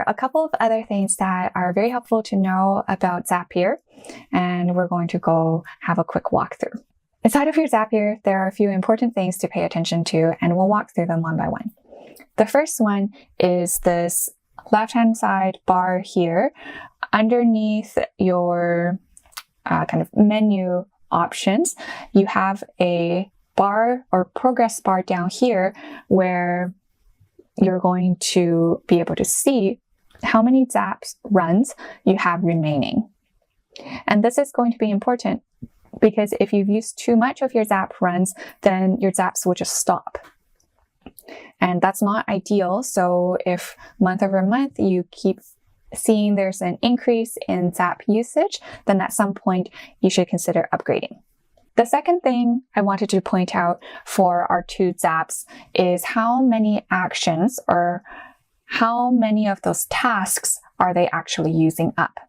are a couple of other things that are very helpful to know about Zapier, and we're going to go have a quick walkthrough. Inside of your Zapier, there are a few important things to pay attention to, and we'll walk through them one by one. The first one is this left-hand side bar here. Underneath your kind of menu options, you have a bar or progress bar down here where you're going to be able to see how many Zaps runs you have remaining. And this is going to be important because if you've used too much of your Zap runs, then your Zaps will just stop. And that's not ideal. So if month over month you keep seeing there's an increase in Zap usage, then at some point you should consider upgrading. The second thing I wanted to point out for our two Zaps is how many actions or how many of those tasks are they actually using up.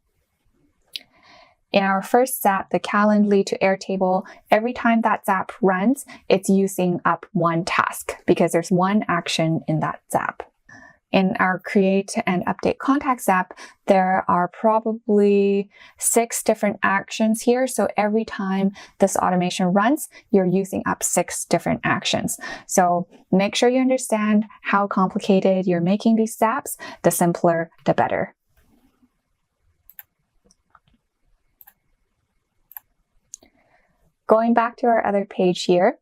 In our first Zap, the Calendly to Airtable, every time that Zap runs, it's using up one task because there's one action in that Zap. In our Create and Update Contacts app, there are probably 6 different actions here. So every time this automation runs, you're using up 6 different actions. So make sure you understand how complicated you're making these Zaps. The simpler, the better. Going back to our other page here,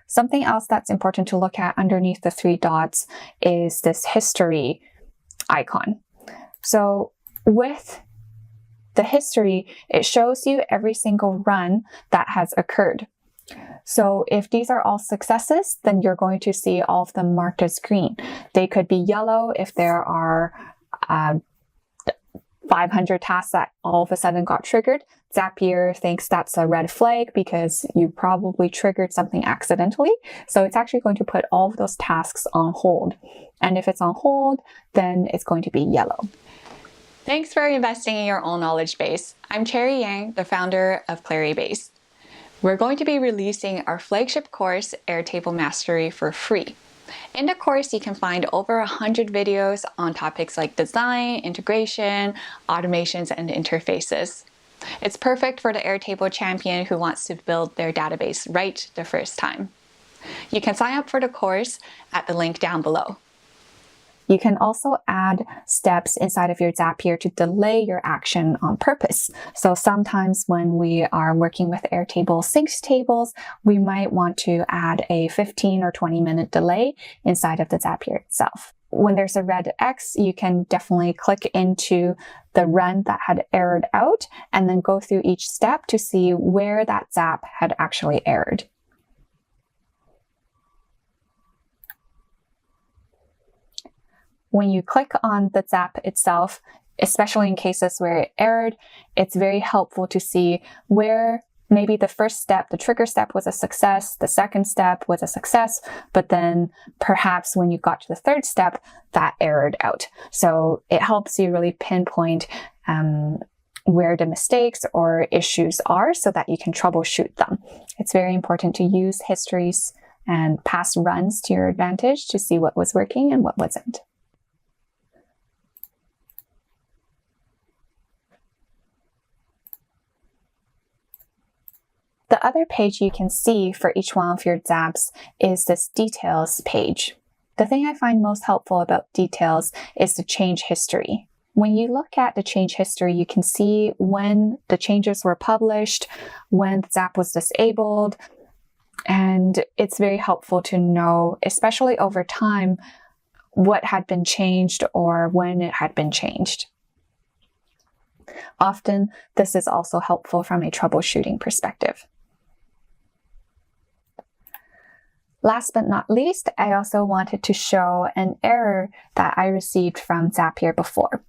something else that's important to look at underneath the 3 dots is this history icon. So with the history, it shows you every single run that has occurred. So if these are all successes, then you're going to see all of them marked as green. They could be yellow if there are 500 tasks that all of a sudden got triggered. Zapier thinks that's a red flag because you probably triggered something accidentally. So it's actually going to put all of those tasks on hold. And if it's on hold, then it's going to be yellow. Thanks for investing in your own knowledge base. I'm Cherry Yang, the founder of Claribase. We're going to be releasing our flagship course, Airtable Mastery, for free. In the course, you can find over 100 videos on topics like design, integration, automations, and interfaces. It's perfect for the Airtable champion who wants to build their database right the first time. You can sign up for the course at the link down below. You can also add steps inside of your Zapier to delay your action on purpose. So sometimes when we are working with Airtable synced tables, we might want to add a 15 or 20-minute delay inside of the Zapier itself. When there's a red X, you can definitely click into the run that had errored out and then go through each step to see where that Zap had actually errored. When you click on the Zap itself, especially in cases where it errored, it's very helpful to see where maybe the first step, the trigger step, was a success, the second step was a success, but then perhaps when you got to the third step, that errored out. So it helps you really pinpoint where the mistakes or issues are so that you can troubleshoot them. It's very important to use histories and past runs to your advantage to see what was working and what wasn't. The other page you can see for each one of your Zaps is this details page. The thing I find most helpful about details is the change history. When you look at the change history, you can see when the changes were published, when the Zap was disabled, and it's very helpful to know, especially over time, what had been changed or when it had been changed. Often, this is also helpful from a troubleshooting perspective. Last but not least, I also wanted to show an error that I received from Zapier before.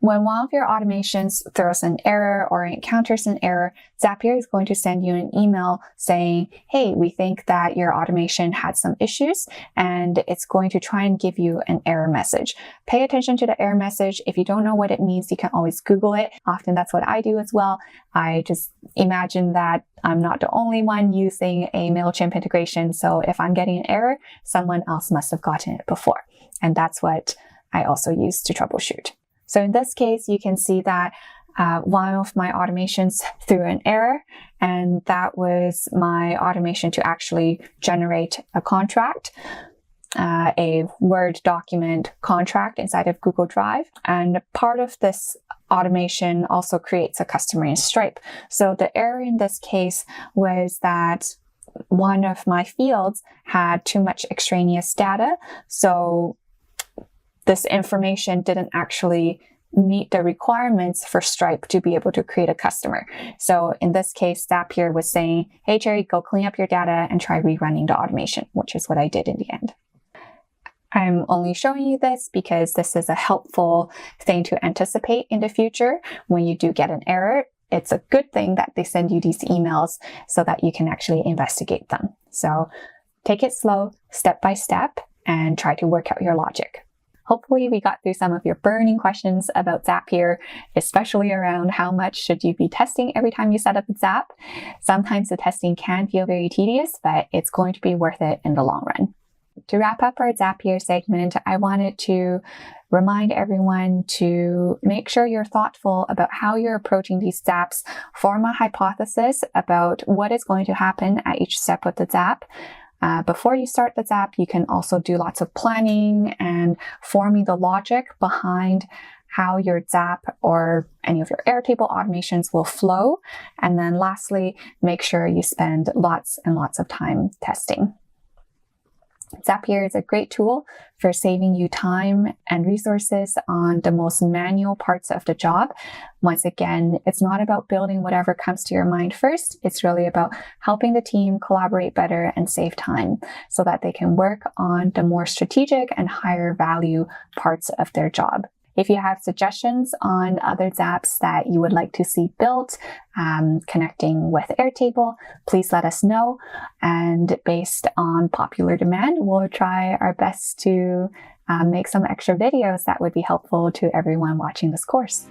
When one of your automations throws an error or encounters an error, Zapier is going to send you an email saying, hey, we think that your automation had some issues, and it's going to try and give you an error message. Pay attention to the error message. If you don't know what it means, you can always Google it. Often that's what I do as well. I just imagine that I'm not the only one using a MailChimp integration, so if I'm getting an error, someone else must have gotten it before. And that's what I also use to troubleshoot. So in this case, you can see that one of my automations threw an error, and that was my automation to actually generate a contract, a Word document contract inside of Google Drive. And part of this automation also creates a customer in Stripe. So the error in this case was that one of my fields had too much extraneous data. So this information didn't actually meet the requirements for Stripe to be able to create a customer. So in this case, Zapier was saying, hey, Cherry, go clean up your data and try rerunning the automation, which is what I did in the end. I'm only showing you this because this is a helpful thing to anticipate in the future. When you do get an error, it's a good thing that they send you these emails so that you can actually investigate them. So take it slow, step by step, and try to work out your logic. Hopefully we got through some of your burning questions about Zapier, especially around how much should you be testing every time you set up a Zap. Sometimes the testing can feel very tedious, but it's going to be worth it in the long run. To wrap up our Zapier segment, I wanted to remind everyone to make sure you're thoughtful about how you're approaching these Zaps, form a hypothesis about what is going to happen at each step of the Zap. Before you start the Zap, you can also do lots of planning and forming the logic behind how your Zap or any of your Airtable automations will flow. And then lastly, make sure you spend lots and lots of time testing. Zapier is a great tool for saving you time and resources on the most manual parts of the job. Once again, it's not about building whatever comes to your mind first. It's really about helping the team collaborate better and save time so that they can work on the more strategic and higher value parts of their job. If you have suggestions on other Zaps that you would like to see built, connecting with Airtable, please let us know. And based on popular demand, we'll try our best to make some extra videos that would be helpful to everyone watching this course.